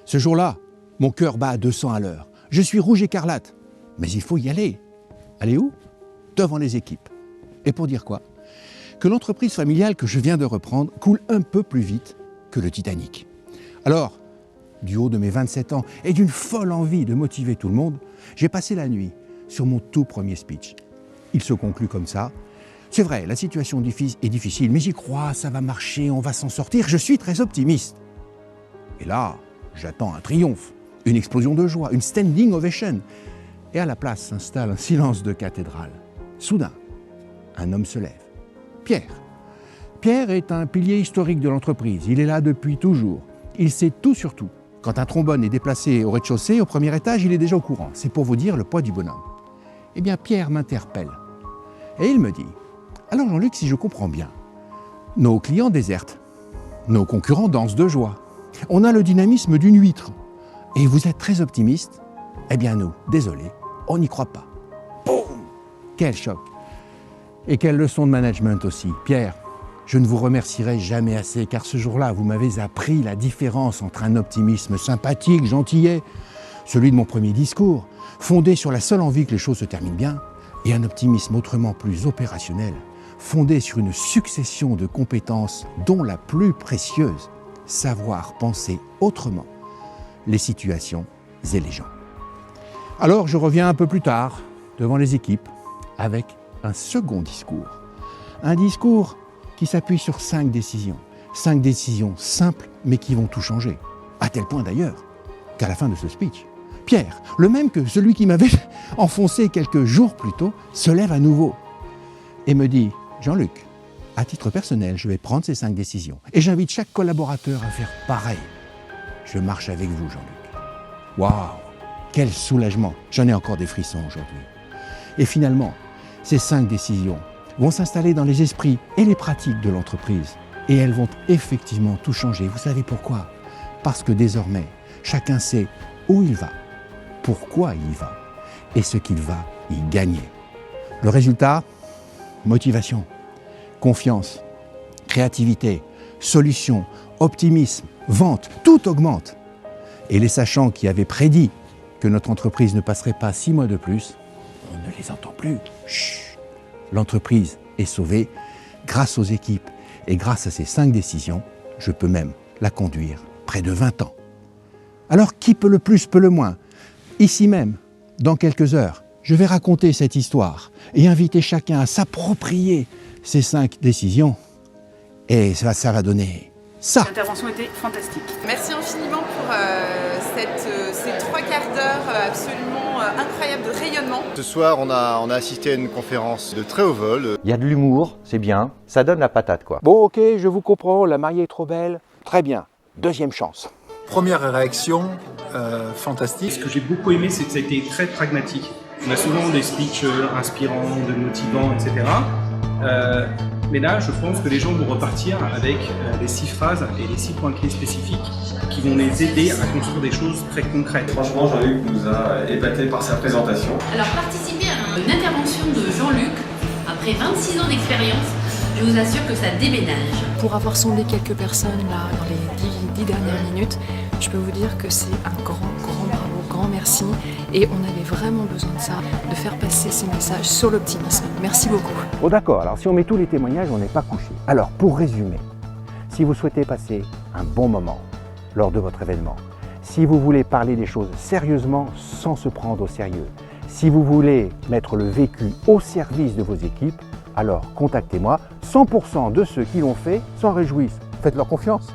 Ce jour-là, mon cœur bat à 200 à l'heure. Je suis rouge écarlate. Mais il faut y aller. Aller où? Devant les équipes. Et pour dire quoi? Que l'entreprise familiale que je viens de reprendre coule un peu plus vite que le Titanic. Alors, du haut de mes 27 ans et d'une folle envie de motiver tout le monde, j'ai passé la nuit sur mon tout premier speech. Il se conclut comme ça. C'est vrai, la situation est difficile, mais j'y crois, ça va marcher, on va s'en sortir. Je suis très optimiste. Et là, j'attends un triomphe, une explosion de joie, une standing ovation. Et à la place s'installe un silence de cathédrale. Soudain, un homme se lève. Pierre. Pierre est un pilier historique de l'entreprise. Il est là depuis toujours. Il sait tout sur tout. Quand un trombone est déplacé au rez-de-chaussée, au premier étage, il est déjà au courant. C'est pour vous dire le poids du bonhomme. Eh bien, Pierre m'interpelle. Et il me dit, « Alors Jean-Luc, si je comprends bien, nos clients désertent, nos concurrents dansent de joie. On a le dynamisme d'une huître. Et vous êtes très optimiste? Eh bien nous, désolé, on n'y croit pas. » Boum! Quel choc! Et quelle leçon de management aussi. Pierre, je ne vous remercierai jamais assez, car ce jour-là, vous m'avez appris la différence entre un optimisme sympathique, gentillet, celui de mon premier discours, fondé sur la seule envie que les choses se terminent bien, et un optimisme autrement plus opérationnel, fondé sur une succession de compétences dont la plus précieuse, savoir penser autrement les situations et les gens. Alors je reviens un peu plus tard, devant les équipes, avec un second discours. Un discours qui s'appuie sur 5 décisions. 5 décisions simples, mais qui vont tout changer. À tel point d'ailleurs, qu'à la fin de ce speech, Pierre, le même que celui qui m'avait enfoncé quelques jours plus tôt, se lève à nouveau et me dit « Jean-Luc, à titre personnel, je vais prendre ces 5 décisions et j'invite chaque collaborateur à faire pareil. Je marche avec vous, Jean-Luc. » Waouh, quel soulagement! J'en ai encore des frissons aujourd'hui. Et finalement, ces 5 décisions vont s'installer dans les esprits et les pratiques de l'entreprise. Et elles vont effectivement tout changer. Vous savez pourquoi? Parce que désormais, chacun sait où il va, pourquoi il y va et ce qu'il va y gagner. Le résultat? Motivation, confiance, créativité, solution, optimisme, vente, tout augmente. Et les sachants qui avaient prédit que notre entreprise ne passerait pas 6 mois de plus, on ne les entend plus. Chut. L'entreprise est sauvée grâce aux équipes et grâce à ces 5 décisions, je peux même la conduire près de 20 ans. Alors qui peut le plus, peut le moins? Ici même, dans quelques heures, je vais raconter cette histoire et inviter chacun à s'approprier ces 5 décisions. Et ça va donner ça. L'intervention était fantastique. Merci infiniment pour ces 3 quarts d'heure absolument incroyables de rayonnement. Ce soir, on a assisté à une conférence de très haut vol. Il y a de l'humour, c'est bien, ça donne la patate quoi. Bon, ok, je vous comprends, la mariée est trop belle. Très bien, deuxième chance. Première réaction, fantastique. Ce que j'ai beaucoup aimé, c'est que ça a été très pragmatique. On a souvent des speeches inspirants, motivants, etc. Mais là, je pense que les gens vont repartir avec les 6 phrases et les 6 points clés spécifiques qui vont les aider à construire des choses très concrètes. Franchement, Jean-Luc nous a épatés par sa présentation. Alors, participer à une intervention de Jean-Luc, après 26 ans d'expérience, je vous assure que ça déménage. Pour avoir sondé quelques personnes là dans les 10 dernières minutes, je peux vous dire que c'est un grand bravo, grand merci. Et on avait vraiment besoin de ça, de faire passer ces messages sur l'optimisme. Merci beaucoup. Bon d'accord, alors si on met tous les témoignages, on n'est pas couché. Alors pour résumer, si vous souhaitez passer un bon moment lors de votre événement, si vous voulez parler des choses sérieusement sans se prendre au sérieux, si vous voulez mettre le vécu au service de vos équipes, alors contactez-moi. 100% de ceux qui l'ont fait s'en réjouissent. Faites-leur confiance.